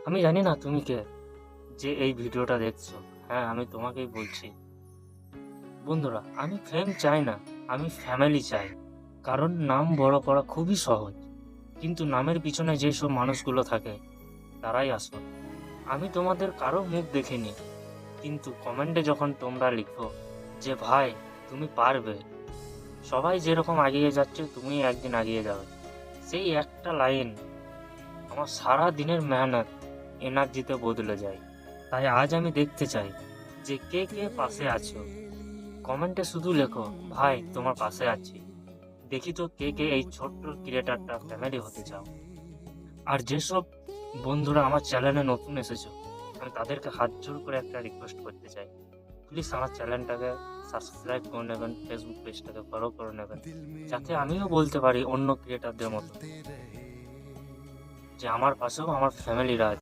আমি জানি না তুমি কে, যে এই ভিডিওটা দেখছো। হ্যাঁ, আমি তোমাকেই বলছি। বন্ধুরা, আমি ফেম চাই না, আমি ফ্যামিলি চাই। কারণ নাম বড় করা খুবই সহজ, কিন্তু নামের পিছনে যেসব মানুষগুলো থাকে তারাই আসল। আমি তোমাদের কারো মুখ দেখিনি, কিন্তু কমেন্টে যখন তোমরা লিখো যে ভাই তুমি পারবে, সবাই যেরকম এগিয়ে যাচ্ছে তুমি একদিন এগিয়ে যাবে, সেই একটা লাইন আমার সারা দিনের মেহনত এনার্জিতে বদলে যায়। তাই আজ আমি দেখতে চাই যে কে কে পাশে আছো। কমেন্টে শুধু লেখো ভাই তোমার পাশে আছি। দেখি তো কে কে এই ছোট্ট ক্রিয়েটারটা ফ্যামিলি হতে চাও। আর যেসব বন্ধুরা আমার চ্যানেলে নতুন এসেছো, আমি তাদেরকে হাত জোর করে একটা রিকোয়েস্ট করতে চাই, প্লিজ আমার চ্যানেলটাকে সাবস্ক্রাইব করে নেবেন, ফেসবুক পেজটাকে ফলো করে নেবেন, যাতে আমিও বলতে পারি অন্য ক্রিয়েটারদের মতো যে আমার পাশেও আমার ফ্যামিলিরা আছে।